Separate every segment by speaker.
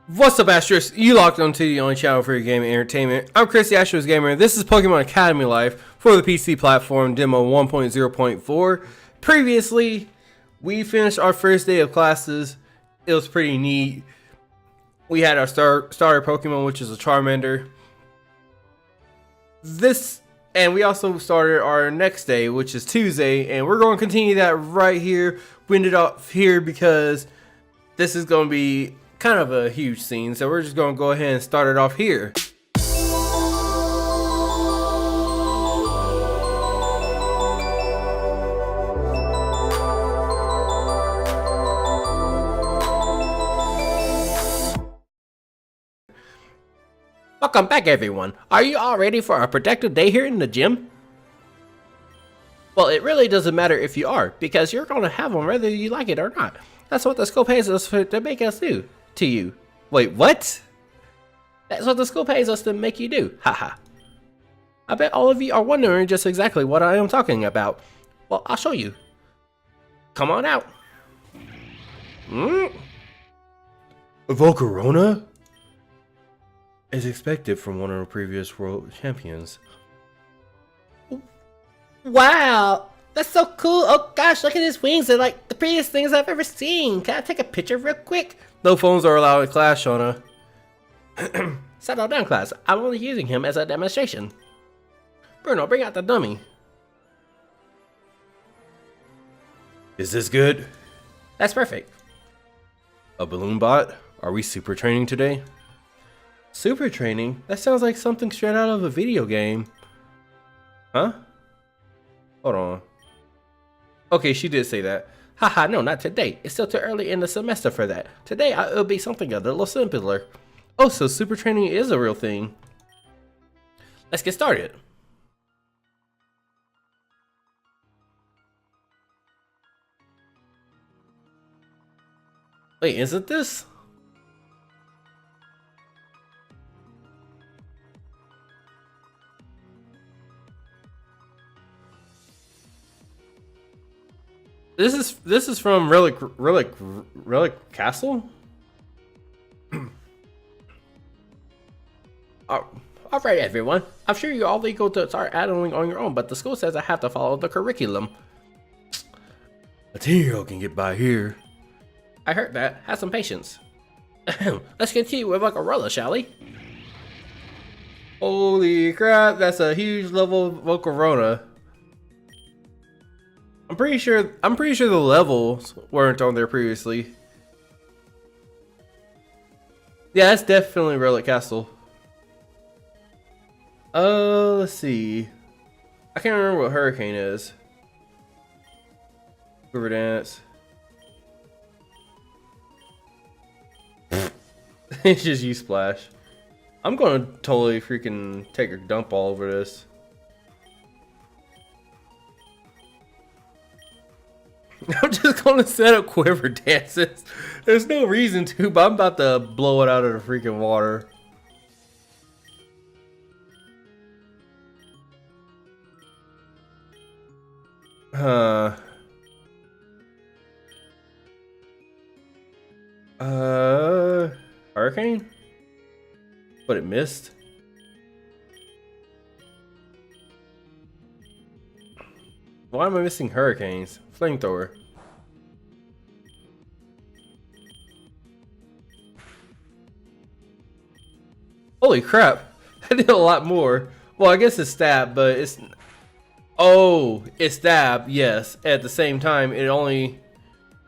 Speaker 1: What's up, Asterisk? You locked onto the only channel for your gaming entertainment. I'm Chris, the AsteriskGamer. This is Pokemon Academy Life for the PC platform demo 1.0.4. Previously, we finished our first day of classes. It was pretty neat. We had our starter Pokemon, which is a Charmander. And we also started our next day, which is Tuesday, and we're going to continue that right here. We ended up here because this is going to be kind of a huge scene, so we're just going to go ahead and start it off here. Welcome back, everyone. Are you all ready for a productive day here in the gym? Well, it really doesn't matter if you are, because you're going to have them whether you like it or not. That's what the school pays us to make us do to you. Wait, what? That's what the school pays us to make you do. Haha. I bet all of you are wondering just exactly what I am talking about. Well, I'll show you. Come on out. Volcarona? As expected from one of the previous world champions. Wow, that's so cool. Oh gosh, look at his wings. They're like the prettiest things I've ever seen. Can I take a picture real quick? No phones are allowed in class, Shauna. Settle down, class. I'm only using him as a demonstration. Bruno, bring out the dummy. Is this good? That's perfect. A balloon bot? Are we super training today? Super training? That sounds like something straight out of a video game. Huh? Hold on. Okay, she did say that. Haha, no, not today. It's still too early in the semester for that. Today, it'll be something a little simpler. Oh, so super training is a real thing. Let's get started. Wait, isn't this? This is from Relic Castle? Alright, everyone. I'm sure you're all eager to start adding on your own, but the school says I have to follow the curriculum. A 10-year-old can get by here. I heard that. Have some patience. Let's continue with Volcarona, shall we? Holy crap, that's a huge level of Volcarona. I'm pretty sure the levels weren't on there previously. Yeah, that's definitely Relic Castle. Let's see. I can't remember what Hurricane is. River Dance. It's just you splash. I'm gonna totally freaking take a dump all over this. I'm just gonna set up quiver dances. There's no reason to, but I'm about to blow it out of the freaking water. Hurricane? But it missed? Why am I missing hurricanes? Flamethrower. Holy crap. I did a lot more. Well, I guess it's stab, but it's... Oh, it's stab, yes. At the same time, it only...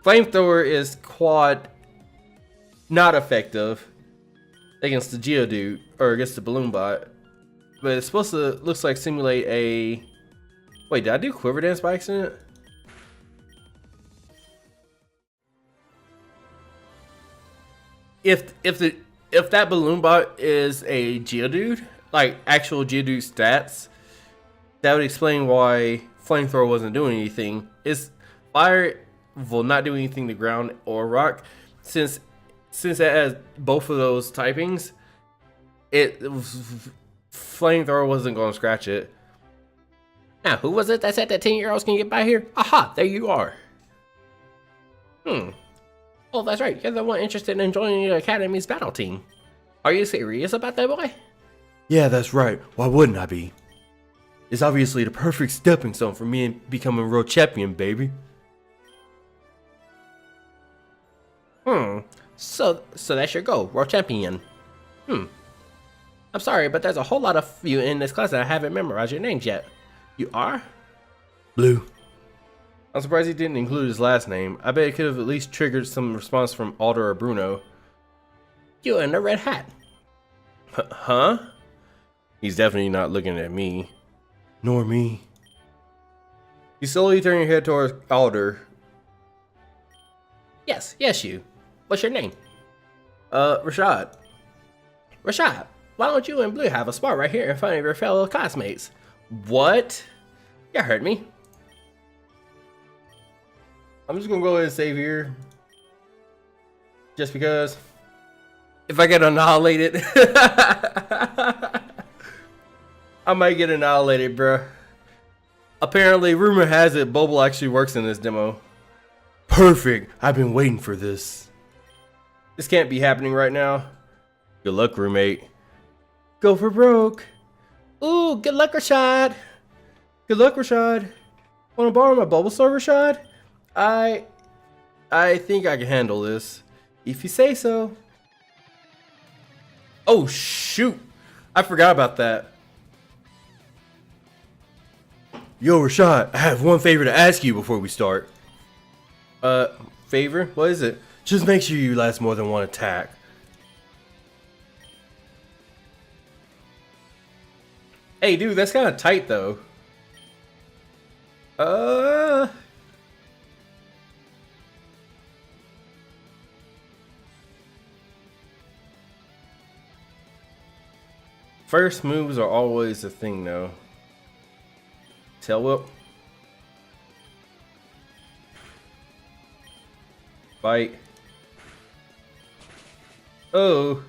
Speaker 1: Flamethrower is quad... not effective against the Geodude, or against the Balloon Bot. But it's supposed to, looks like, simulate a... Wait, did I do Quiver Dance by accident? If that Balloon Bot is a Geodude, like actual Geodude stats, that would explain why Flamethrower wasn't doing anything. Is fire will not do anything to ground or rock, since it has both of those typings. Flamethrower wasn't going to scratch it. Now, who was it that said that 10-year-olds can get by here? Aha, there you are. Oh, that's right. You're the one interested in joining your academy's battle team. Are you serious about that, boy? Yeah, that's right. Why wouldn't I be? It's obviously the perfect stepping stone for me becoming world champion, baby. So that's your goal, world champion. I'm sorry, but there's a whole lot of you in this class that I haven't memorized your names yet. You are? Blue. I'm surprised he didn't include his last name. I bet it could have at least triggered some response from Alder or Bruno. You in the red hat. Huh? He's definitely not looking at me. Nor me. You slowly turn your head towards Alder. Yes, you. What's your name? Rashad. Rashad, why don't you and Blue have a spar right here in front of your fellow classmates? What? You heard me. I'm just gonna go ahead and save here. Just because. If I get annihilated. I might get annihilated, bruh. Apparently, rumor has it Boble actually works in this demo. Perfect. I've been waiting for this. This can't be happening right now. Good luck, roommate. Go for broke. Ooh, good luck, Rashad. Good luck, Rashad. Want to borrow my Bulbasaur, Rashad? I think I can handle this. If you say so. Oh, shoot. I forgot about that. Yo, Rashad, I have one favor to ask you before we start. Favor? What is it? Just make sure you last more than one attack. Hey, dude, that's kind of tight, though. First moves are always a thing, though. Tail whip. Bite. Oh.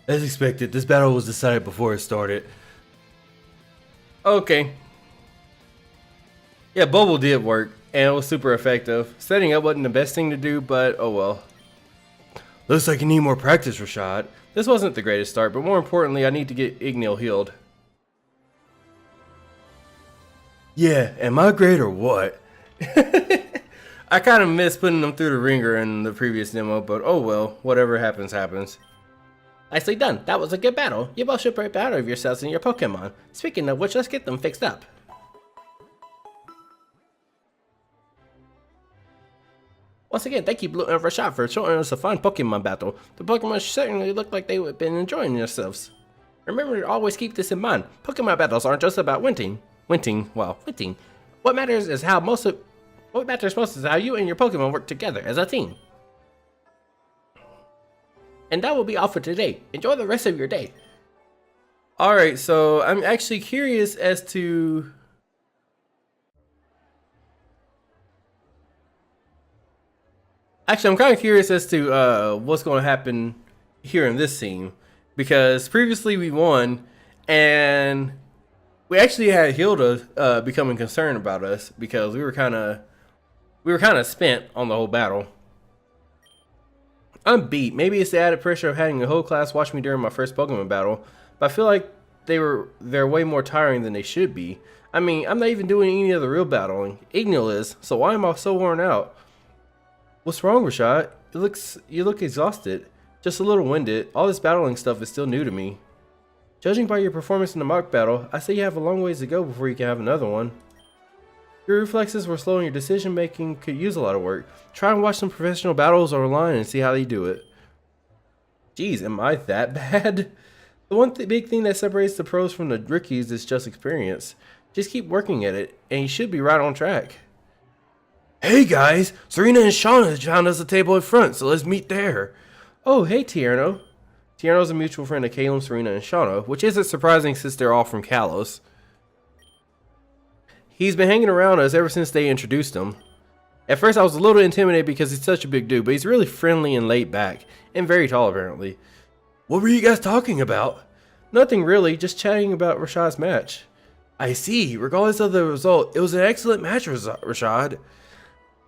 Speaker 1: As expected, this battle was decided before it started. Okay. Yeah, Bubble did work, and it was super effective. Setting up wasn't the best thing to do, but oh well. Looks like you need more practice, Rashad. This wasn't the greatest start, but more importantly, I need to get Ignil healed. Yeah, am I great or what? I kind of missed putting them through the ringer in the previous demo, but oh well, whatever happens, happens. Nicely done. That was a good battle. You both should be proud of yourselves and your Pokemon. Speaking of which, let's get them fixed up. Once again, thank you Blue and Rashad for showing us a fine Pokemon battle. The Pokemon certainly looked like they would have been enjoying themselves. Remember to always keep this in mind. Pokemon battles aren't just about winning. What matters is how what matters most is how you and your Pokemon work together as a team. And that will be all for today. Enjoy the rest of your day. Alright, so I'm actually curious as to... Actually, I'm kind of curious as to what's going to happen here in this scene. Because previously we won, and we actually had Hilda becoming concerned about us because we were kind of spent on the whole battle. I'm beat. Maybe it's the added pressure of having the whole class watch me during my first Pokemon battle, but I feel like they're way more tiring than they should be. I mean, I'm not even doing any of the real battling. Ignil is, so why am I so worn out? What's wrong, Rashad? You look exhausted. Just a little winded. All this battling stuff is still new to me. Judging by your performance in the mock battle, I say you have a long ways to go before you can have another one. Your reflexes were slow and your decision making could use a lot of work. Try and watch some professional battles online and see how they do it. Jeez, am I that bad? The one big thing that separates the pros from the rookies is just experience. Just keep working at it, and you should be right on track. Hey guys, Serena and Shauna found us a table in front, so let's meet there. Oh, hey Tierno. Tierno's a mutual friend of Caleb, Serena, and Shauna, which isn't surprising since they're all from Kalos. He's been hanging around us ever since they introduced him. At first I was a little intimidated because he's such a big dude, but he's really friendly and laid back, and very tall apparently. What were you guys talking about? Nothing really, just chatting about Rashad's match. I see. Regardless of the result, it was an excellent match, Rashad.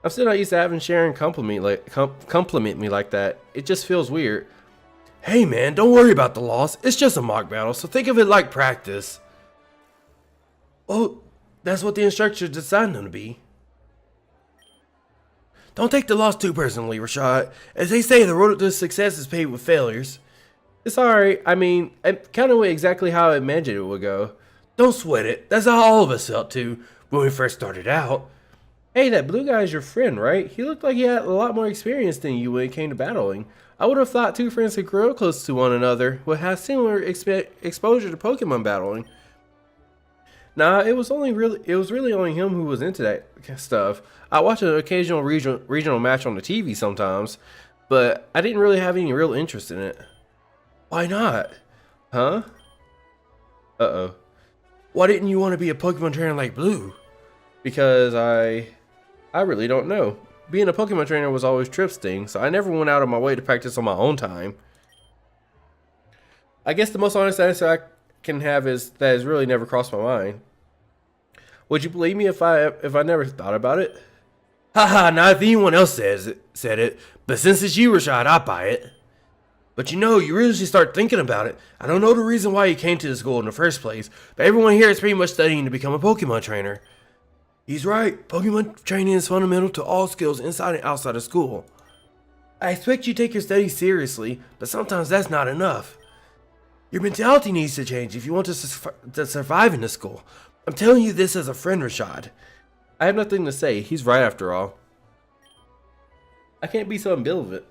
Speaker 1: I'm still not used to having Sharon compliment me like that. It just feels weird. Hey man, don't worry about the loss. It's just a mock battle, so think of it like practice. Oh, that's what the instructor designed them to be. Don't take the loss too personally, Rashad. As they say, the road to success is paved with failures. It's alright. I mean, it kind of went exactly how I imagined it would go. Don't sweat it. That's how all of us felt too when we first started out. Hey, that blue guy is your friend, right? He looked like he had a lot more experience than you when it came to battling. I would have thought two friends who grew up close to one another would have similar exposure to Pokemon battling. Nah, it was really only him who was into that stuff. I watch an occasional regional match on the TV sometimes, but I didn't really have any real interest in it. Why not? Huh? Uh-oh. Why didn't you want to be a Pokemon trainer like Blue? Because I really don't know. Being a Pokemon trainer was always Trip's thing, so I never went out of my way to practice on my own time. I guess the most honest answer I can have is that has really never crossed my mind. Would you believe me if I never thought about it? Haha, not if anyone else said it, but since it's you, Rashad, I buy it. But you know, you really should start thinking about it. I don't know the reason why you came to the school in the first place, but everyone here is pretty much studying to become a Pokemon trainer. He's right. Pokemon training is fundamental to all skills inside and outside of school. I expect you to take your studies seriously, but sometimes that's not enough. Your mentality needs to change if you want to survive in this school. I'm telling you this as a friend, Rashad. I have nothing to say. He's right after all. I can't be so ambivalent.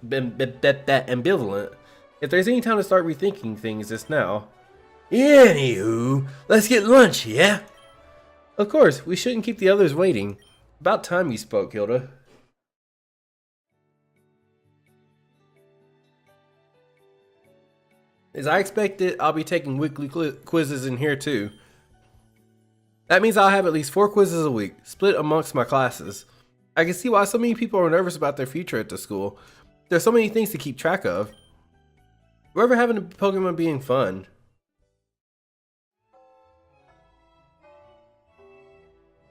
Speaker 1: If there's any time to start rethinking things, it's now. Anywho, let's get lunch, yeah? Of course, we shouldn't keep the others waiting. About time you spoke, Hilda. As I expected, I'll be taking weekly quizzes in here too. That means I'll have at least 4 quizzes a week, split amongst my classes. I can see why so many people are nervous about their future at the school. There's so many things to keep track of. Whoever having a Pokemon being fun.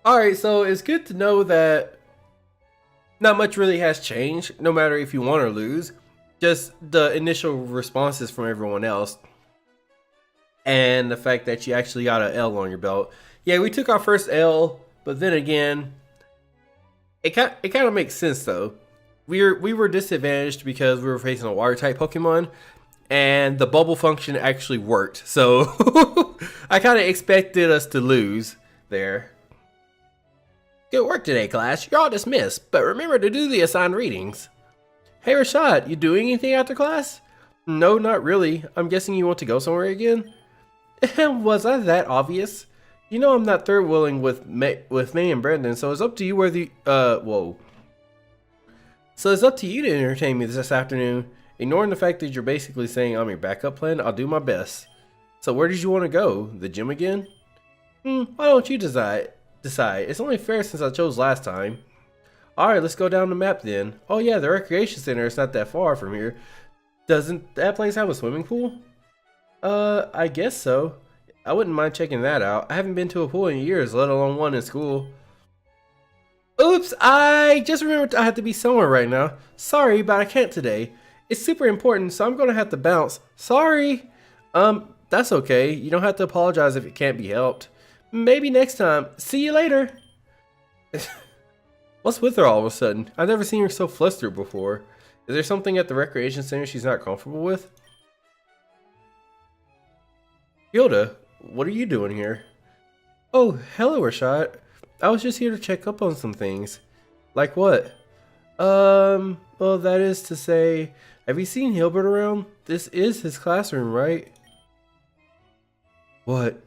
Speaker 1: Alright, so it's good to know that not much really has changed, no matter if you won or lose. Just the initial responses from everyone else. And the fact that you actually got an L on your belt. Yeah, we took our first L, but then again, it kind of makes sense though. We were disadvantaged because we were facing a water type Pokemon, and the bubble function actually worked. So I kind of expected us to lose there. Good work today, class. You're all dismissed, but remember to do the assigned readings. Hey Rashad, you doing anything after class? No, not really. I'm guessing you want to go somewhere again? Was I that obvious? You know I'm not third wheeling with May and Brendan, so it's up to you whether whoa. So it's up to you to entertain me this afternoon. Ignoring the fact that you're basically saying I'm your backup plan, I'll do my best. So where did you want to go? The gym again? Why don't you decide? It's only fair since I chose last time. Alright, let's go down the map then. Oh yeah, the recreation center is not that far from here. Doesn't that place have a swimming pool? I guess so. I wouldn't mind checking that out. I haven't been to a pool in years, let alone one in school. Oops, I just remembered I have to be somewhere right now. Sorry, but I can't today. It's super important, so I'm gonna have to bounce. Sorry. That's okay. You don't have to apologize if it can't be helped. Maybe next time. See you later. What's with her all of a sudden? I've never seen her so flustered before. Is there something at the recreation center she's not comfortable with? Hilda, what are you doing here? Oh, hello Rashad. I was just here to check up on some things. Like what? Well, that is to say, have you seen Hilbert around? This is his classroom, right? What?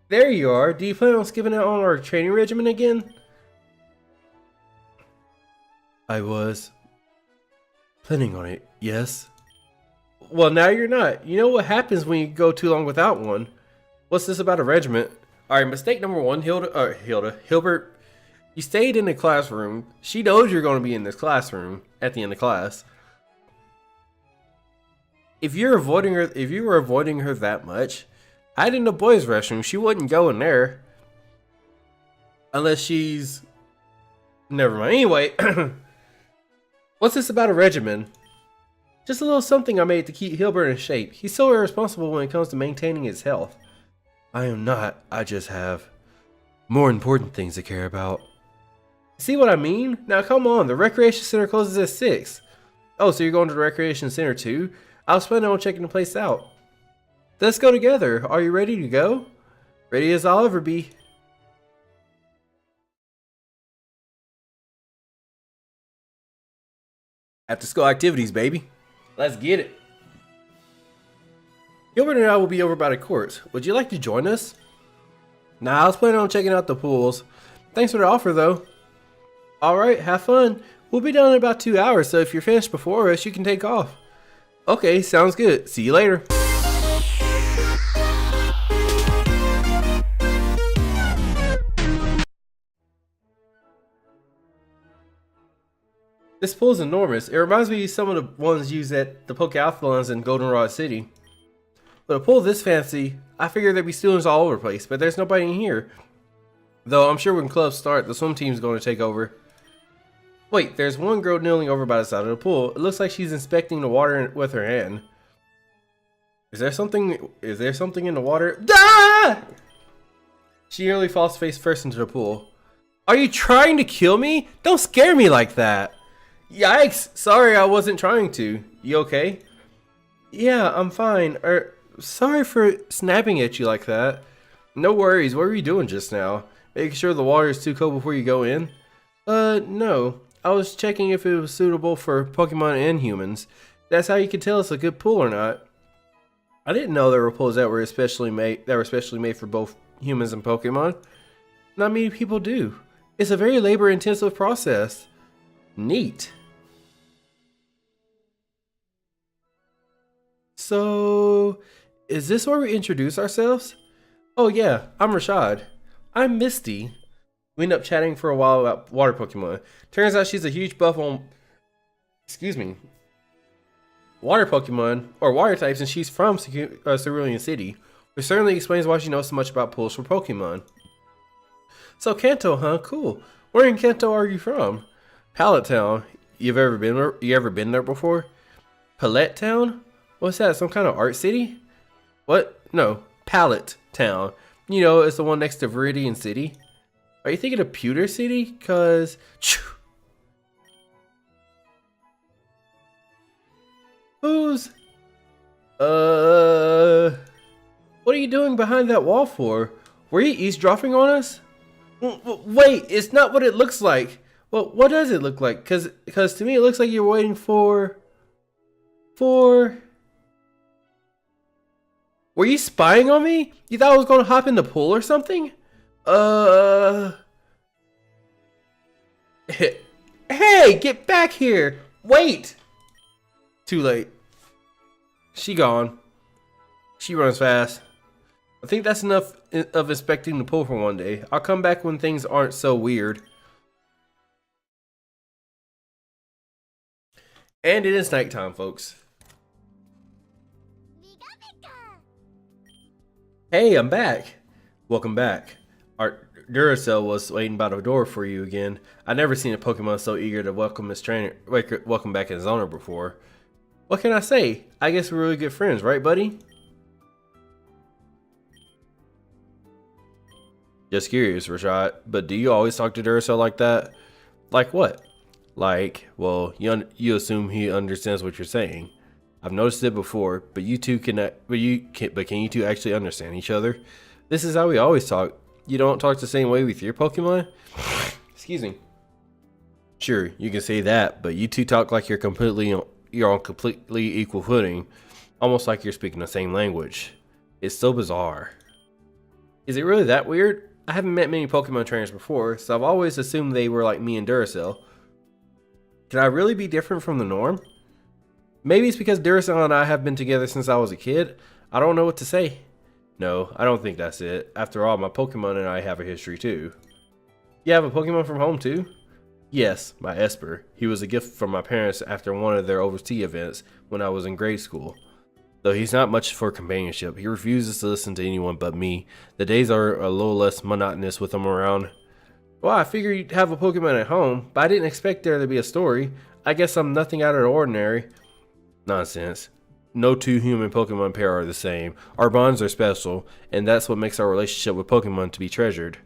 Speaker 1: There you are. Do you plan on skipping out on our training regimen again? I was planning on it, yes. Well, now you're not. You know what happens when you go too long without one. What's this about a regiment? Alright, mistake number one, Hilbert, you stayed in the classroom. She knows you're going to be in this classroom at the end of class. If you were avoiding her that much, hide in the boys' restroom. She wouldn't go in there. Unless she's... Never mind. Anyway, what's this about a regimen? Just a little something I made to keep Hilbert in shape. He's so irresponsible when it comes to maintaining his health. I am not. I just have more important things to care about. See what I mean? Now come on, the recreation center closes at 6. Oh, so you're going to the recreation center too? I was planning on checking the place out. Let's go together. Are you ready to go? Ready as I'll ever be. After school activities, baby. Let's get it. Gilbert and I will be over by the courts. Would you like to join us? Nah, I was planning on checking out the pools. Thanks for the offer, though. Alright, have fun. We'll be done in about 2 hours, so if you're finished before us, you can take off. Okay, sounds good. See you later. This pool is enormous. It reminds me of some of the ones used at the Pokeathlons in Goldenrod City. But a pool this fancy, I figured there'd be students all over the place, but there's nobody in here. Though I'm sure when clubs start, the swim team's going to take over. Wait, there's one girl kneeling over by the side of the pool. It looks like she's inspecting the water with her hand. Is there something in the water? Ah! She nearly falls face first into the pool. Are you trying to kill me? Don't scare me like that. Yikes! Sorry, I wasn't trying to. You okay? Yeah, I'm fine. Sorry for snapping at you like that. No worries. What were you doing just now? Making sure the water is too cold before you go in? No. I was checking if it was suitable for Pokemon and humans. That's how you can tell it's a good pool or not. I didn't know there were pools that were especially made for both humans and Pokemon. Not many people do. It's a very labor-intensive process. Neat. So, is this where we introduce ourselves? Oh yeah, I'm Rashad. I'm Misty. We end up chatting for a while about water Pokemon. Turns out she's a huge buff on... water Pokemon, or water types, and she's from Cerulean City, which certainly explains why she knows so much about pools for Pokemon. So Kanto, huh? Cool. Where in Kanto are you from? Pallet Town. You ever been there before? Pallet Town? What's that? Some kind of art city? What? No, Pallet Town. You know, it's the one next to Viridian City. Are you thinking of Pewter City? Cause who's what are you doing behind that wall for? Were you eavesdropping on us? Wait, it's not what it looks like. Well, what does it look like? Cause to me it looks like you're waiting for... Were you spying on me? You thought I was gonna hop in the pool or something? Hey, get back here! Wait! Too late. She gone. She runs fast. I think that's enough of inspecting the pool for one day. I'll come back when things aren't so weird. And it is nighttime, folks. Hey, I'm back. Welcome back. Our Duracell was waiting by the door for you again. I've never seen a Pokemon so eager to welcome back his owner before. What can I say? I guess we're really good friends, right, buddy? Just curious, Rashad, but do you always talk to Duracell like that? Like what? Like, well, you assume he understands what you're saying. I've noticed it before, but can you two actually understand each other? This is how we always talk. You don't talk the same way with your Pokemon? Excuse me. Sure, you can say that, but you two talk like you're on completely equal footing, almost like you're speaking the same language. It's so bizarre. Is it really that weird? I haven't met many Pokemon trainers before, so I've always assumed they were like me and Duracell. Can I really be different from the norm? Maybe it's because Duracell and I have been together since I was a kid. I don't know what to say. No, I don't think that's it. After all, my Pokemon and I have a history too. You have a Pokemon from home too? Yes, my Esper. He was a gift from my parents after one of their overseas events when I was in grade school. Though he's not much for companionship. He refuses to listen to anyone but me. The days are a little less monotonous with him around. Well, I figured you'd have a Pokemon at home, but I didn't expect there to be a story. I guess I'm nothing out of the ordinary. Nonsense. No two human Pokemon pair are the same. Our bonds are special, and that's what makes our relationship with Pokemon to be treasured.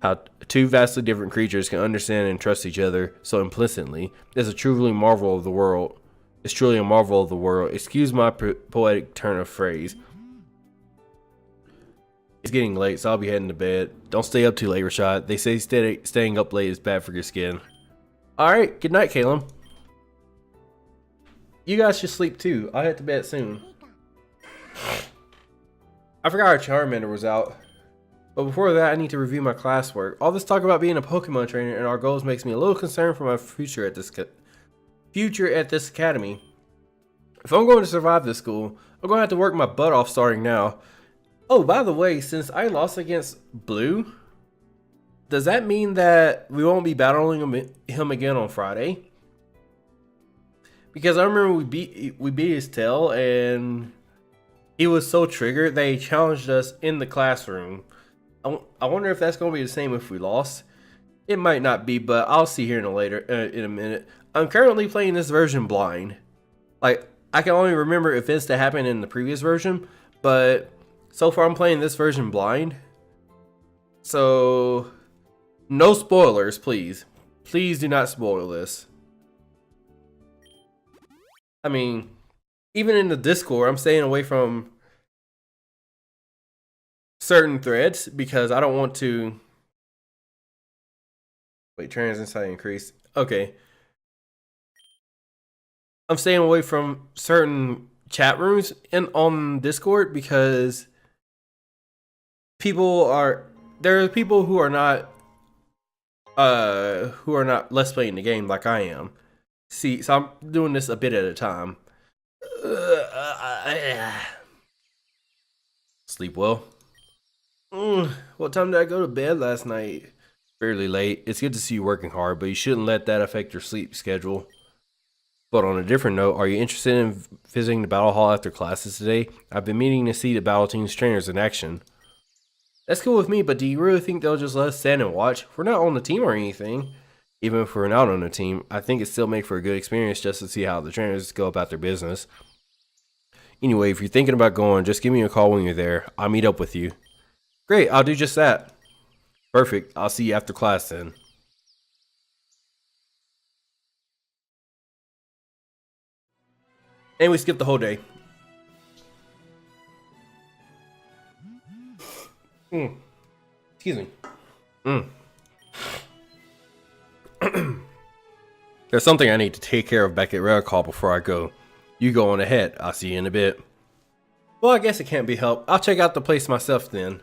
Speaker 1: How two vastly different creatures can understand and trust each other so implicitly is a truly marvel of the world. It's truly a marvel of the world. Excuse my poetic turn of phrase. It's getting late, so I'll be heading to bed. Don't stay up too late, Rashad. They say staying up late is bad for your skin. Alright, good night, Caleb. You guys should sleep too. I'll head to bed soon. I forgot our Charmander was out. But before that, I need to review my classwork. All this talk about being a Pokemon trainer and our goals makes me a little concerned for my future at this academy. If I'm going to survive this school, I'm going to have to work my butt off starting now. Oh, by the way, since I lost against Blue, does that mean that we won't be battling him again on Friday? Because I remember we beat his tail and he was so triggered they challenged us in the classroom. I wonder if that's going to be the same if we lost. It might not be, but I'll see here in a minute. I'm currently playing this version blind. Like, I can only remember events that happened in the previous version, but so far I'm playing this version blind. So, no spoilers, please. Please do not spoil this. I mean, even in the Discord, I'm staying away from certain threads because I don't want to. Wait, trans insight increase. Okay. I'm staying away from certain chat rooms on Discord because there are people who are not let's playing the game like I am. See, so I'm doing this a bit at a time. Sleep well. What time did I go to bed last night? Fairly late. It's good to see you working hard, but you shouldn't let that affect your sleep schedule. But on a different note, are you interested in visiting the battle hall after classes today? I've been meaning to see the battle team's trainers in action. That's cool with me, but do you really think they'll just let us stand and watch? We're not on the team or anything. Even if we're not on the team, I think it still makes for a good experience just to see how the trainers go about their business. Anyway, if you're thinking about going, just give me a call when you're there. I'll meet up with you. Great, I'll do just that. Perfect, I'll see you after class then. And we skipped the whole day. Excuse me. There's something I need to take care of back at Rare Call before I go. You go on ahead. I'll see you in a bit. Well, I guess it can't be helped. I'll check out the place myself then.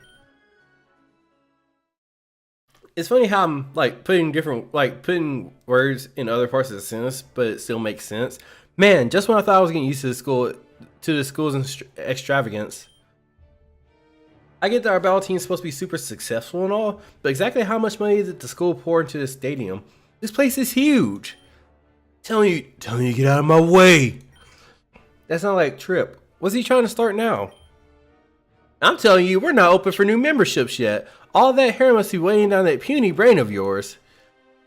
Speaker 1: It's funny how I'm putting words in other parts of the sentence, but it still makes sense. Man, just when I thought I was getting used to the school's extravagance. I get that our battle team is supposed to be super successful and all, but exactly how much money did the school pour into this stadium? This place is huge. Telling you to get out of my way. That's not like Trip. What's he trying to start now? I'm telling you, we're not open for new memberships yet. All that hair must be weighing down that puny brain of yours.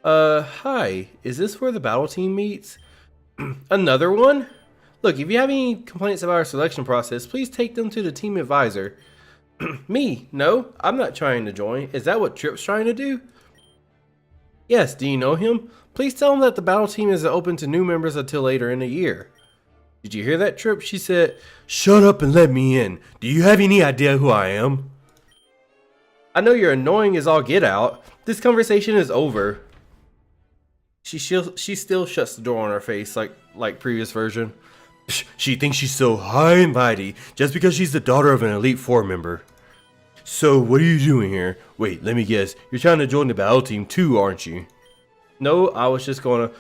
Speaker 1: Hi. Is this where the battle team meets? Another one? Look, if you have any complaints about our selection process, please take them to the team advisor. Me? No, I'm not trying to join. Is that what Trip's trying to do? Yes, do you know him? Please tell him that the battle team isn't open to new members until later in the year. Did you hear that, Trip? She said, shut up and let me in. Do you have any idea who I am? I know you're annoying as all get out. This conversation is over. She still shuts the door on her face like previous version. She thinks she's so high and mighty just because she's the daughter of an Elite Four member. So what are you doing here? Wait, let me guess. You're trying to join the battle team too, aren't you? No, I was just gonna.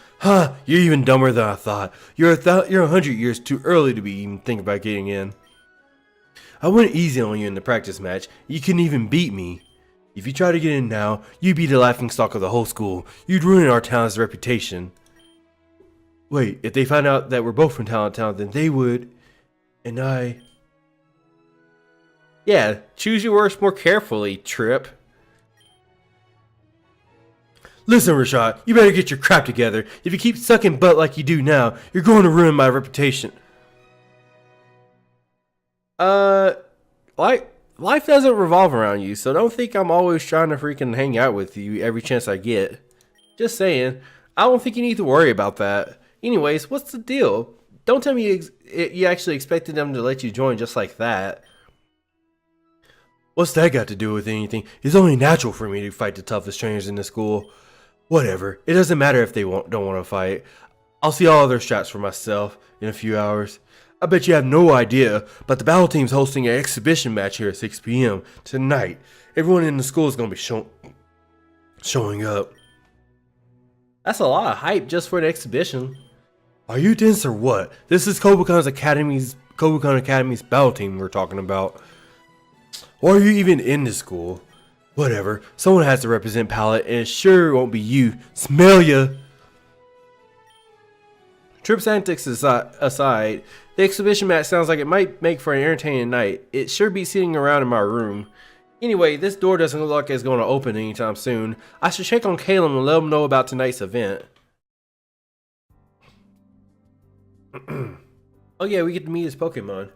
Speaker 1: You're even dumber than I thought. You're 100 years too early to be even thinking about getting in. I went easy on you in the practice match. You couldn't even beat me. If you try to get in now, you'd be the laughingstock of the whole school. You'd ruin our town's reputation. Wait, if they find out that we're both from Talent Town, then they would. And yeah, choose your words more carefully, Trip. Listen, Rashad, you better get your crap together. If you keep sucking butt like you do now, you're going to ruin my reputation. Life doesn't revolve around you, so don't think I'm always trying to freaking hang out with you every chance I get. Just saying, I don't think you need to worry about that. Anyways, what's the deal? Don't tell me you actually expected them to let you join just like that. What's that got to do with anything? It's only natural for me to fight the toughest trainers in the school. Whatever, it doesn't matter if they don't want to fight. I'll see all other straps for myself in a few hours. I bet you have no idea, but the battle team's hosting an exhibition match here at 6 p.m. tonight. Everyone in the school is going to be showing up. That's a lot of hype just for an exhibition. Are you dense or what? This is Kobukan Academy's battle team we're talking about. Why are you even in this school? Whatever, someone has to represent Palette, and it sure won't be you. Smell ya! Trip's antics aside, the exhibition match sounds like it might make for an entertaining night. It sure beats sitting around in my room. Anyway, this door doesn't look like it's going to open anytime soon. I should check on Caleb and let him know about tonight's event. Oh yeah, we get to meet his Pokemon.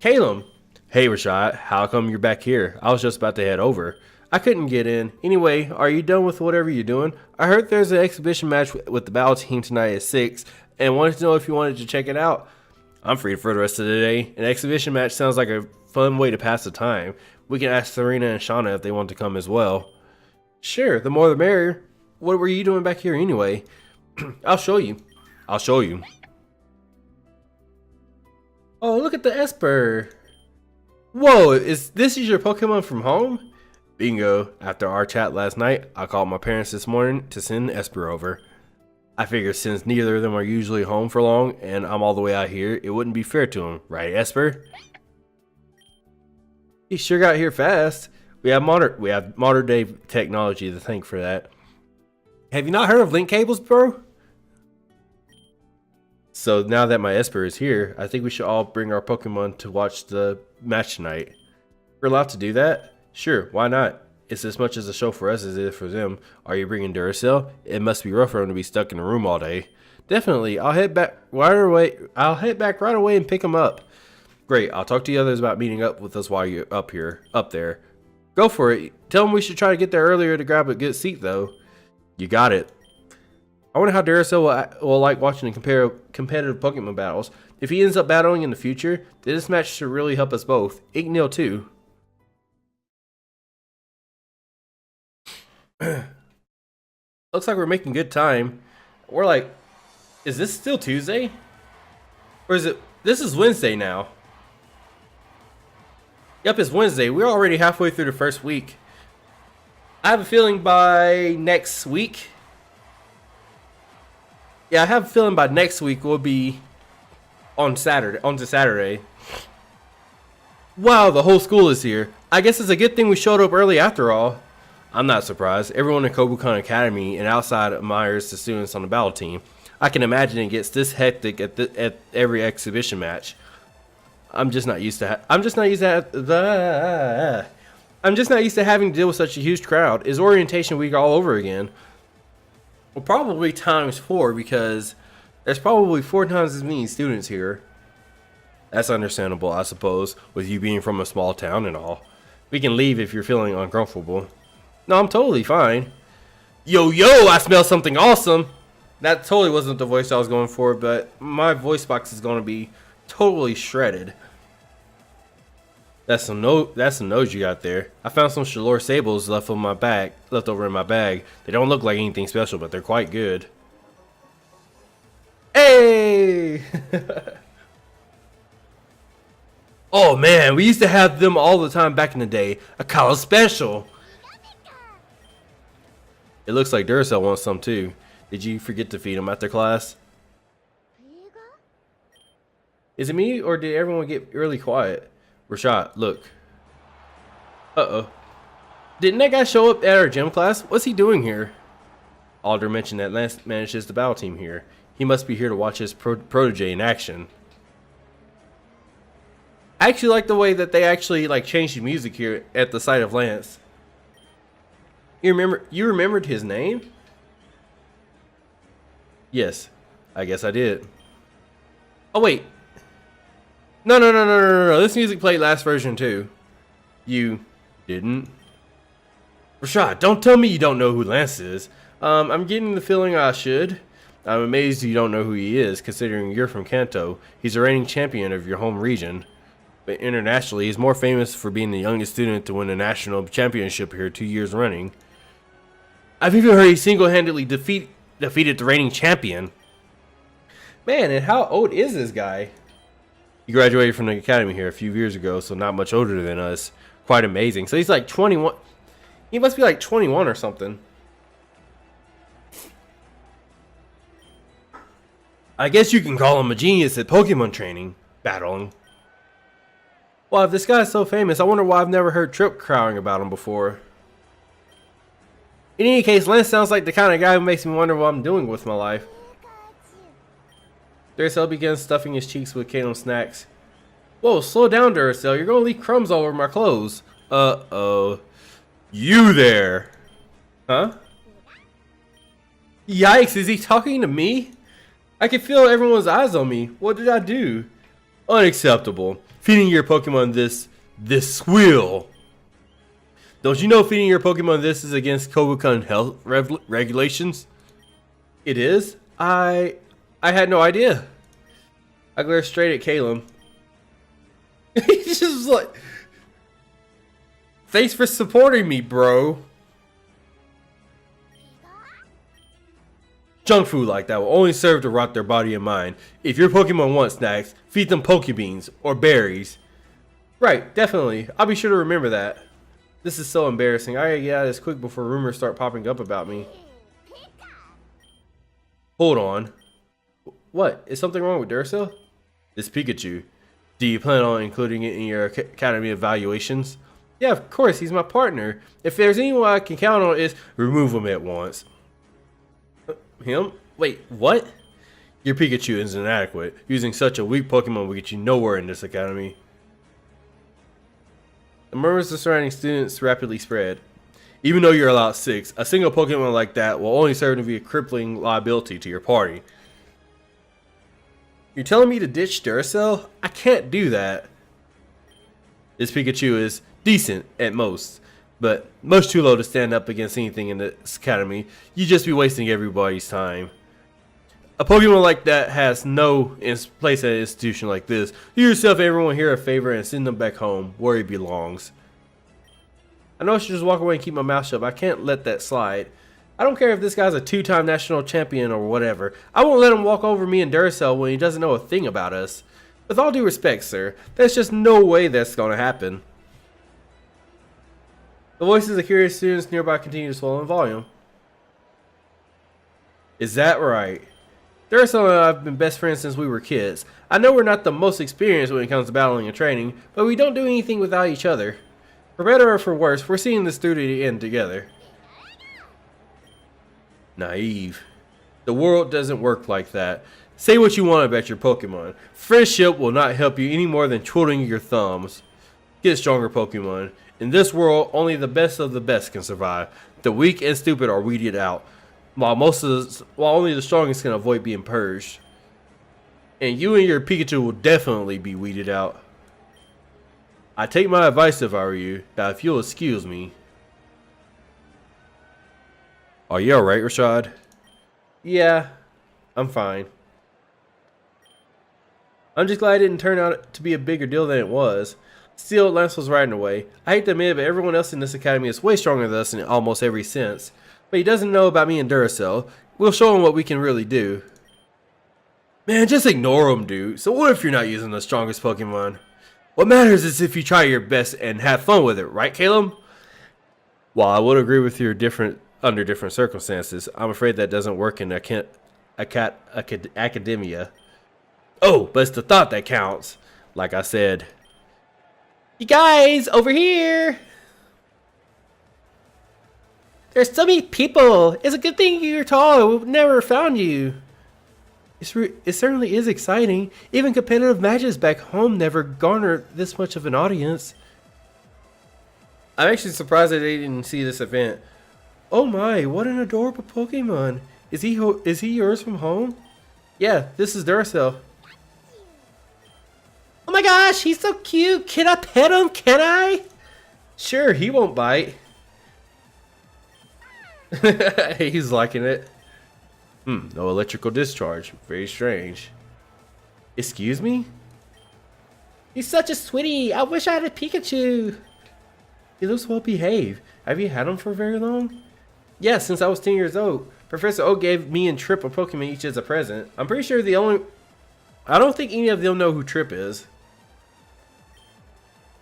Speaker 1: Caleb! Hey Rashad, how come you're back here? I was just about to head over. I couldn't get in. Anyway, are you done with whatever you're doing? I heard there's an exhibition match with the battle team tonight at 6 and wanted to know if you wanted to check it out. I'm free for the rest of the day. An exhibition match sounds like a fun way to pass the time. We can ask Serena and Shauna if they want to come as well. Sure, the more the merrier. What were you doing back here anyway? I'll show you. Oh, look at the Esper. Whoa, this is your Pokemon from home? Bingo. After our chat last night, I called my parents this morning to send Esper over. I figured since neither of them are usually home for long and I'm all the way out here, it wouldn't be fair to them, right, Esper? He sure got here fast. We have modern day technology to thank for that. Have you not heard of link cables, bro? So now that my Esper is here, I think we should all bring our Pokemon to watch the match tonight. We're allowed to do that? Sure, why not? It's as much as a show for us as it is for them. Are you bringing Duracell? It must be rough for him to be stuck in a room all day. Definitely, I'll head back right away and pick him up. Great, I'll talk to the others about meeting up with us while you're up there. Go for it. Tell them we should try to get there earlier to grab a good seat though. You got it. I wonder how Duracell will like watching competitive Pokemon battles. If he ends up battling in the future, this match should really help us both. Ignil too. Looks like we're making good time. We're like, is this still Tuesday? Or is it, this is Wednesday now. Yep, it's Wednesday. We're already halfway through the first week. I have a feeling by next week. Yeah, I have a feeling by next week we'll be on Saturday. Wow, the whole school is here. I guess it's a good thing we showed up early after all. I'm not surprised. Everyone in Kobukan Academy and outside admires the students on the battle team. I can imagine it gets this hectic at every exhibition match. I'm just not used to having to deal with such a huge crowd. It's orientation week all over again. Well, probably times 4 because there's probably 4 times as many students here. That's understandable, I suppose, with you being from a small town and all. We can leave if you're feeling uncomfortable. No, I'm totally fine. Yo, I smell something awesome. That totally wasn't the voice I was going for, but my voice box is going to be totally shredded. That's some nose you got there. I found some Shalor Sables left over in my bag. They don't look like anything special, but they're quite good. Hey! Oh man, we used to have them all the time back in the day. A college special. It looks like Duracell wants some too. Did you forget to feed him after class? Is it me or did everyone get really quiet? Rashad, look. Uh-oh. Didn't that guy show up at our gym class? What's he doing here? Alder mentioned that Lance manages the battle team here. He must be here to watch his protege in action. I actually like the way that they actually like changed the music here at the sight of Lance. You remembered his name? Yes, I guess I did. Oh wait. No. This music played last version too. You didn't? Rashad, don't tell me you don't know who Lance is. I'm getting the feeling I should. I'm amazed you don't know who he is, considering you're from Kanto. He's a reigning champion of your home region. But internationally, he's more famous for being the youngest student to win a national championship here 2 years running. I've even heard he single-handedly defeated the reigning champion. Man, and how old is this guy? He graduated from the academy here a few years ago, so not much older than us. Quite amazing. So he's like 21. He must be like 21 or something. I guess you can call him a genius at Pokemon training, battling. Well, if this guy's so famous, I wonder why I've never heard Trip crowing about him before. In any case, Lance sounds like the kind of guy who makes me wonder what I'm doing with my life. Duracell begins stuffing his cheeks with Calem's snacks. Whoa, slow down, Duracell. You're gonna leave crumbs all over my clothes. Uh-oh. You there. Huh? Yikes, is he talking to me? I can feel everyone's eyes on me. What did I do? Unacceptable. Feeding your Pokemon this swill. Don't you know feeding your Pokemon this is against Kobukan health regulations? It is? I had no idea. I glared straight at Caleb. He's just like, thanks for supporting me, bro. Junk food like that will only serve to rot their body and mind. If your Pokemon want snacks, feed them Pokebeans or berries. Right, definitely. I'll be sure to remember that. This is so embarrassing. I gotta get out of this quick before rumors start popping up about me. Hold on. What? Is something wrong with Duracell? It's Pikachu. Do you plan on including it in your academy evaluations? Yeah, of course. He's my partner. If there's anyone I can count on, is remove him at once. Him? Wait, what? Your Pikachu is inadequate. Using such a weak Pokemon will get you nowhere in this academy. The murmurs of surrounding students rapidly spread. Even though you're allowed 6, a single Pokemon like that will only serve to be a crippling liability to your party. You're telling me to ditch Duracell? I can't do that. This Pikachu is decent at most, but much too low to stand up against anything in this academy. You'd just be wasting everybody's time. A Pokemon like that has no place at an institution like this. Do yourself and everyone here a favor and send them back home, where he belongs. I know I should just walk away and keep my mouth shut, but I can't let that slide. I don't care if this guy's a 2-time national champion or whatever. I won't let him walk over me and Duracell when he doesn't know a thing about us. With all due respect, sir, there's just no way that's going to happen. The voices of curious students nearby continue to swell in volume. Is that right? Duracell and I have been best friends since we were kids. I know we're not the most experienced when it comes to battling and training, but we don't do anything without each other. For better or for worse, we're seeing this through to the end together. Naive. The world doesn't work like that. Say what you want about your Pokemon. Friendship will not help you any more than twiddling your thumbs. Get stronger, Pokemon. In this world, only the best of the best can survive. The weak and stupid are weeded out, while only the strongest can avoid being purged. And you and your Pikachu will definitely be weeded out. I take my advice if I were you. Now, if you'll excuse me. Are you alright, Rashad? Yeah, I'm fine. I'm just glad it didn't turn out to be a bigger deal than it was. Still, Lance was right in a way. I hate to admit it, but everyone else in this academy is way stronger than us in almost every sense. But he doesn't know about me and Duracell. We'll show him what we can really do. Man, just ignore him, dude. So what if you're not using the strongest Pokemon? What matters is if you try your best and have fun with it, right, Caleb? While I would agree with you under different circumstances, I'm afraid that doesn't work in academia. Oh, but it's the thought that counts. Like I said. You guys, over here! There's so many people. It's a good thing you're tall. We've never found you. It certainly is exciting. Even competitive matches back home never garner this much of an audience. I'm actually surprised that they didn't see this event. Oh my, what an adorable Pokemon. Is he yours from home? Yeah, this is Duracell. Oh my gosh, he's so cute. Can I pet him? Can I? Sure, he won't bite. He's liking it. No electrical discharge. Very strange. Excuse me? He's such a sweetie. I wish I had a Pikachu. He looks well behaved. Have you had him for very long? Yeah, since I was 10 years old. Professor Oak gave me and Trip a Pokemon each as a present. I'm pretty sure I don't think any of them know who Trip is.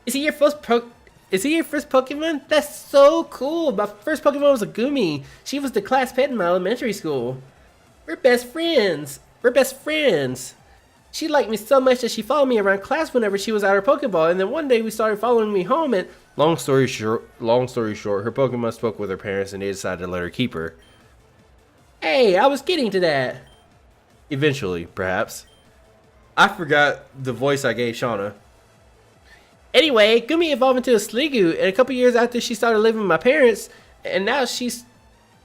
Speaker 1: Is he your first Pokemon? That's so cool. My first Pokemon was a Gumi. She was the class pet in my elementary school. We're best friends. She liked me so much that she followed me around class whenever she was at her Pokeball, and then one day we started following me home, and long story short, her Pokemon spoke with her parents and they decided to let her keep her. Hey, I was getting to that. Eventually, perhaps. I forgot the voice I gave Shauna. Anyway, Gumi evolved into a Sliggoo, and a couple years after she started living with my parents, and now she's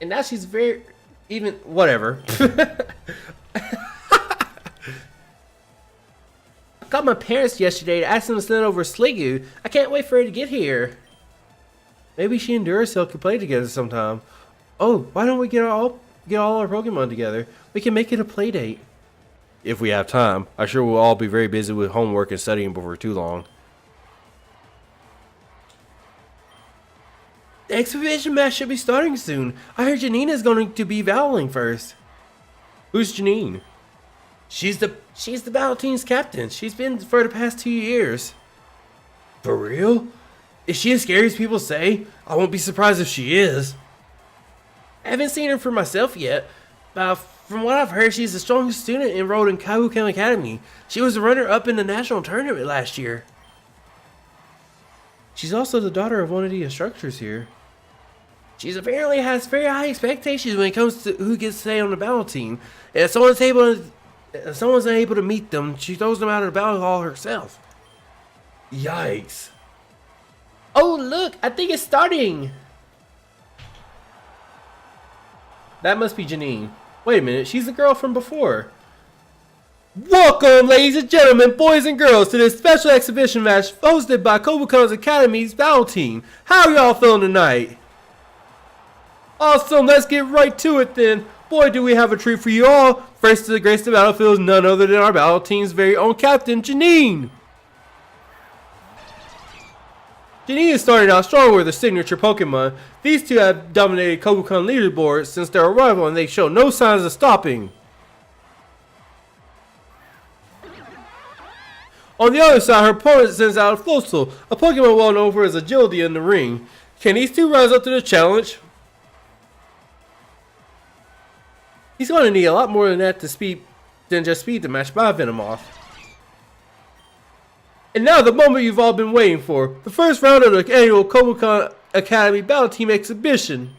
Speaker 1: very even whatever. I called my parents yesterday to ask them to send over Sliggoo. I can't wait for her to get here. Maybe she and Duracell could play together sometime. Oh, why don't we get all our Pokemon together? We can make it a play date. If we have time. I'm sure we'll all be very busy with homework and studying before too long. The exhibition match should be starting soon. I heard Janine is going to be battling first. Who's Janine? She's the battle team's captain. She's been for the past 2 years. For real? Is she as scary as people say? I won't be surprised if she is. I haven't seen her for myself yet, but from what I've heard, she's the strongest student enrolled in Kabuken Academy. She was a runner-up in the national tournament last year. She's also the daughter of one of the instructors here. She apparently has very high expectations when it comes to who gets to stay on the battle team. And if someone's unable to meet them, she throws them out of the battle hall herself. Yikes. Oh look, I think it's starting. That must be Janine. Wait a minute, she's the girl from before. Welcome, ladies and gentlemen, boys and girls, to this special exhibition match hosted by Kabuken Academy's battle team. How are y'all feeling tonight? Awesome, let's get right to it then. Boy, do we have a treat for you all. First to grace the battlefield is none other than our battle team's very own captain, Janine. Janine is starting out strong with her signature Pokemon. These two have dominated Kabuken leaderboard since their arrival and they show no signs of stopping. On the other side, her opponent sends out a Floatzel, a Pokemon well known for his agility in the ring. Can these two rise up to the challenge? He's going to need a lot more than that than just speed to match my Venomoth. And now the moment you've all been waiting for. The first round of the annual Kabuken Academy Battle Team Exhibition.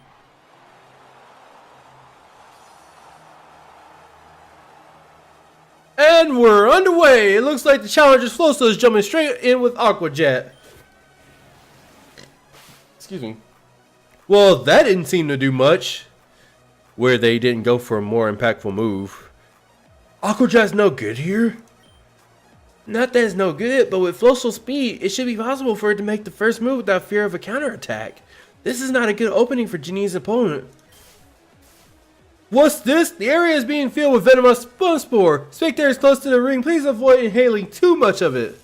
Speaker 1: And we're underway. It looks like the challenger's Floatzel is jumping straight in with Aqua Jet. Excuse me. Well, that didn't seem to do much. Where they didn't go for a more impactful move. Aqua Jet's no good here. Not that it's no good, but with Floatzel's speed, it should be possible for it to make the first move without fear of a counterattack. This is not a good opening for Janine's opponent. What's this? The area is being filled with venomous Spore. Spectators close to the ring, please avoid inhaling too much of it.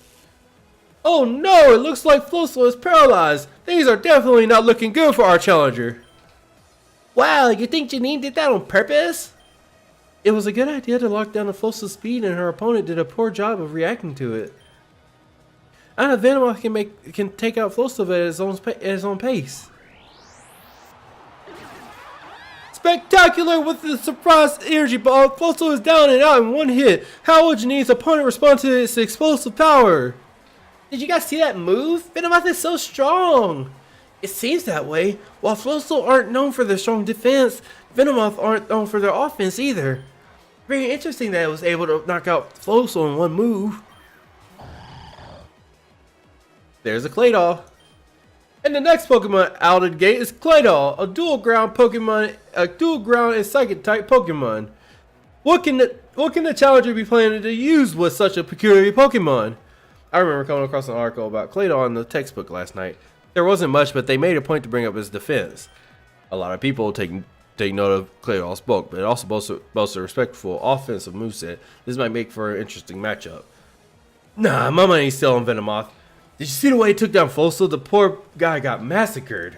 Speaker 1: Oh no, it looks like Floatzel is paralyzed. Things are definitely not looking good for our challenger. Wow, you think Janine did that on purpose? It was a good idea to lock down the Floatzel's speed and her opponent did a poor job of reacting to it. And a Venomoth can take out Floatzel at his own pace. Spectacular with the surprise energy ball. Floatzel is down and out in one hit. How will Janine's opponent respond to its explosive power? Did you guys see that move? Venomoth is so strong. It seems that way. While Floatzel aren't known for their strong defense, Venomoth aren't known for their offense either. Very interesting that it was able to knock out Floatzel in one move. There's a Claydol. And the next Pokemon out of the gate is Claydol, a dual ground Pokemon, a dual ground and psychic type Pokemon. What can the challenger be planning to use with such a peculiar Pokemon? I remember coming across an article about Claydol in the textbook last night. There wasn't much, but they made a point to bring up his defense. A lot of people take note of Claydol's bulk, but it also boasts a respectful offensive moveset. This might make for an interesting matchup. Nah, my money's still on Venomoth. Did you see the way he took down Floatzel? The poor guy got massacred.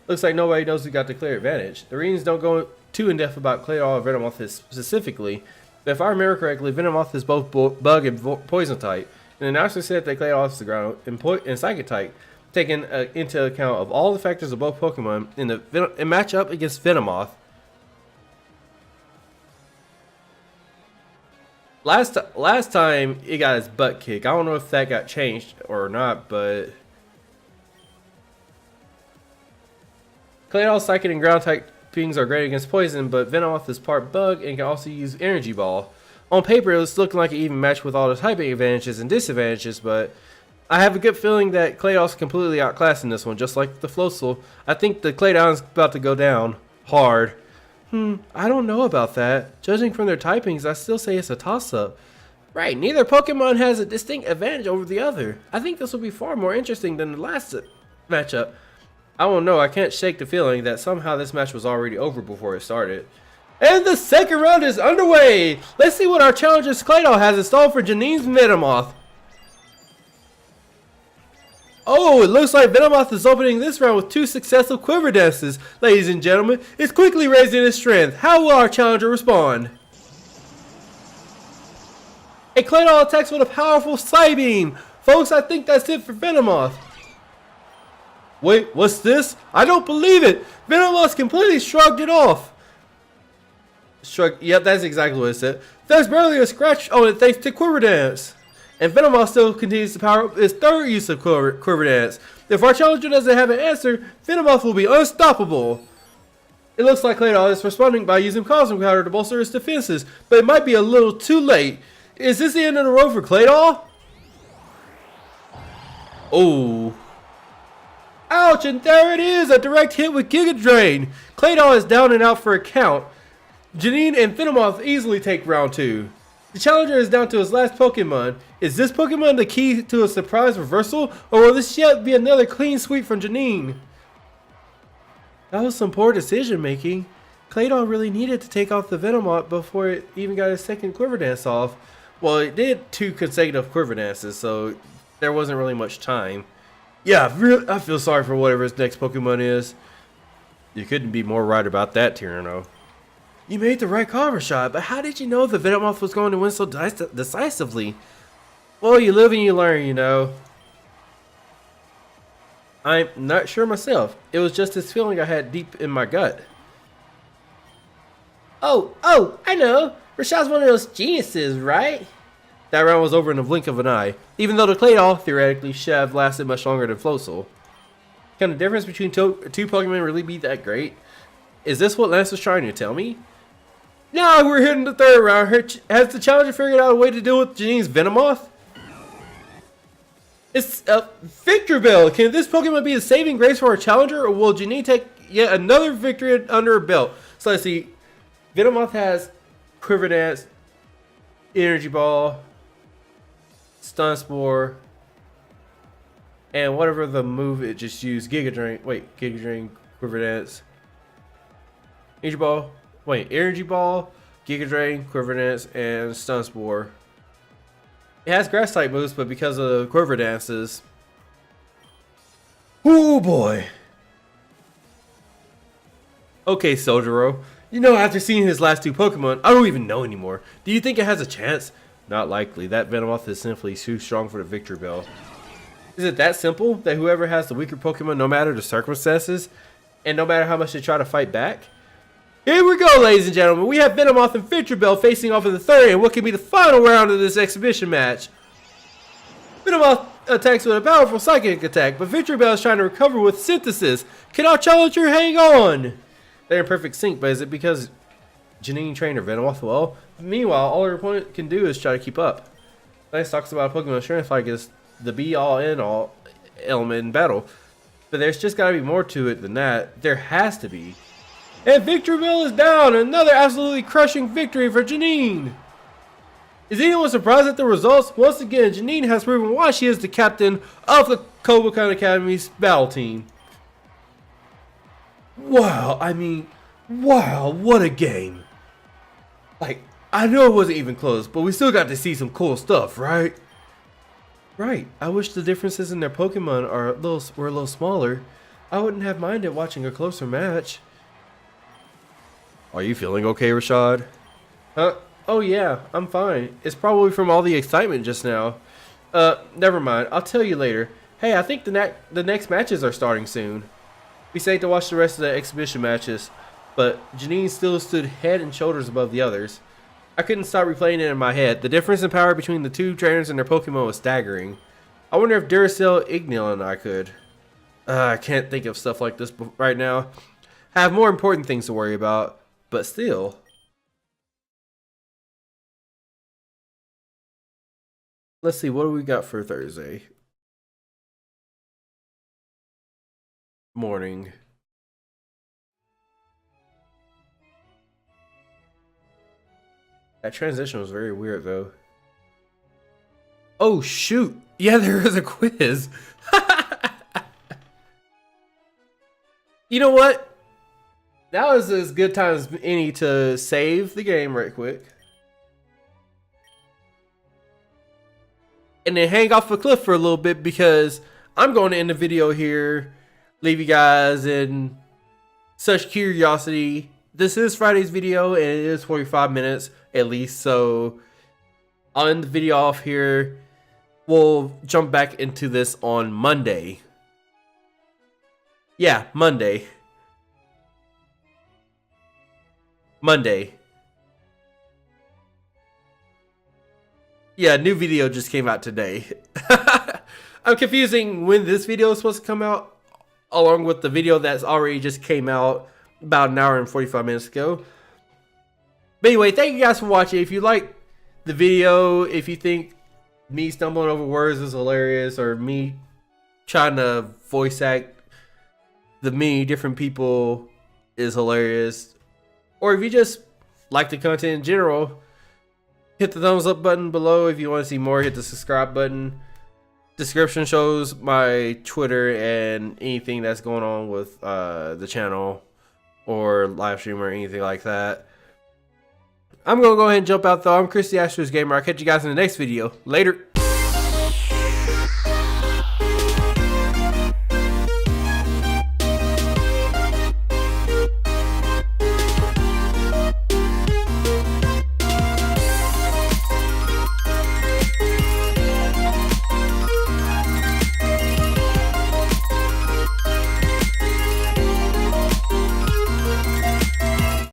Speaker 1: Looks like nobody knows who got the clear advantage. The readings don't go too in depth about Claydol or Venomoth specifically, but if I remember correctly, Venomoth is both bug and poison type, and the announcer said that Claydol is the ground and psychic type, taking into account of all the factors of both Pokemon in the match up against Venomoth. Last time he got his butt kicked. I don't know if that got changed or not, but Claydol's psychic and ground typings are great against poison, but Venomoth is part bug and can also use Energy Ball. On paper, it's looking like an even match with all the typing advantages and disadvantages, but I have a good feeling that Claydol's completely outclassed in this one, just like the Floatzel. I think the Claydol's about to go down hard. I don't know about that. Judging from their typings, I still say it's a toss-up. Right, neither Pokemon has a distinct advantage over the other. I think this will be far more interesting than the last matchup. I don't know, I can't shake the feeling that somehow this match was already over before it started. And the second round is underway! Let's see what our challenger's Claydol has installed for Janine's Venomoth. Oh, it looks like Venomoth is opening this round with 2 successful quiver dances. Ladies and gentlemen, it's quickly raising its strength. How will our challenger respond? A Claydol attacks with a powerful Psybeam. Folks, I think that's it for Venomoth. Wait, what's this? I don't believe it. Venomoth completely shrugged it off. Yep, that's exactly what it said. There's barely a scratch on it thanks to Quiver Dance. And Venomoth still continues to power up its third use of Quiver Dance. If our challenger doesn't have an answer, Venomoth will be unstoppable. It looks like Claydol is responding by using Cosmic Powder to bolster its defenses, but it might be a little too late. Is this the end of the road for Claydol? Oh. Ouch, and there it is, a direct hit with Giga Drain. Claydol is down and out for a count. Janine and Venomoth easily take round 2. The challenger is down to his last Pokemon. Is this Pokemon the key to a surprise reversal, or will this yet be another clean sweep from Janine? That was some poor decision making. Claydol really needed to take off the Venomoth before it even got its second Quiver Dance off. Well, it did 2 consecutive Quiver Dances, so there wasn't really much time. Yeah, I feel sorry for whatever his next Pokemon is. You couldn't be more right about that, Tyranno. You made the right cover shot, but how did you know the Venomoth was going to win so decisively? Well, you live and you learn, you know. I'm not sure myself. It was just this feeling I had deep in my gut. Oh, I know. Rashad's one of those geniuses, right? That round was over in a blink of an eye, even though the Claydol theoretically should have lasted much longer than Floatzel. Can the difference between two Pokemon really be that great? Is this what Lance was trying to tell me? Now we're hitting the third round. Has the challenger figured out a way to deal with Janine's Venomoth? It's a Victory Bell. Can this Pokemon be a saving grace for our challenger, or will Janine take yet another victory under her belt? So let's see. Venomoth has Quiver Dance, Energy Ball, Stun Spore, and whatever the move it just used. Giga Drain. Wait, Giga Drain, Quiver Dance, Energy Ball. Wait, Energy Ball, Giga Drain, Quiver Dance, and Stun Spore. It has grass type moves, but because of the Quiver Dances. Oh boy. Okay, Soljuro. You know, after seeing his last 2 Pokemon, I don't even know anymore. Do you think it has a chance? Not likely. That Venomoth is simply too strong for the Victory Bell. Is it that simple that whoever has the weaker Pokemon, no matter the circumstances, and no matter how much they try to fight back? Here we go, ladies and gentlemen. We have Venomoth and Victory Bell facing off in the third and what could be the final round of this exhibition match. Venomoth attacks with a powerful psychic attack, but Victory Bell is trying to recover with Synthesis. Can our challenger hang on? They're in perfect sync, but is it because Janine trainer Venomoth well. Meanwhile, all her opponent can do is try to keep up. Nice talks about Pokemon strength like it's the be all in all element in battle. But there's just gotta be more to it than that. There has to be. And Victory Bell is down! Another absolutely crushing victory for Janine! Is anyone surprised at the results? Once again, Janine has proven why she is the captain of the Kobokan Academy's battle team. Wow, I mean, wow, what a game. Like, I know it wasn't even close, but we still got to see some cool stuff, right? Right, I wish the differences in their Pokemon were a little smaller. I wouldn't have minded watching a closer match. Are you feeling okay, Rashad? Huh? Oh yeah, I'm fine. It's probably from all the excitement just now. Never mind. I'll tell you later. Hey, I think the next matches are starting soon. We stayed to watch the rest of the exhibition matches, but Janine still stood head and shoulders above the others. I couldn't stop replaying it in my head. The difference in power between the two trainers and their Pokemon was staggering. I wonder if Duracell, Ignil, and I could. I can't think of stuff like this right now. I have more important things to worry about, but still. Let's see, what do we got for Thursday? Morning. That transition was very weird, though. Oh, shoot. Yeah, there is a quiz. You know what? That was as good time as any to save the game right quick. And then hang off a cliff for a little bit because I'm going to end the video here. Leave you guys in such curiosity. This is Friday's video and it is 45 minutes at least. So I'll end the video off here. We'll jump back into this on Monday. Yeah, Monday. Yeah, new video just came out today. I'm confusing when this video is supposed to come out along with the video that's already just came out about an hour and 45 minutes ago. But anyway, thank you guys for watching. If you like the video, if you think me stumbling over words is hilarious, or me trying to voice act the many different people is hilarious, or if you just like the content in general, hit the thumbs up button below. If you want to see more, hit the subscribe button. Description shows my Twitter and anything that's going on with the channel or live stream or anything like that. I'm going to go ahead and jump out though. I'm Chris the AsteriskGamer. I'll catch you guys in the next video. Later.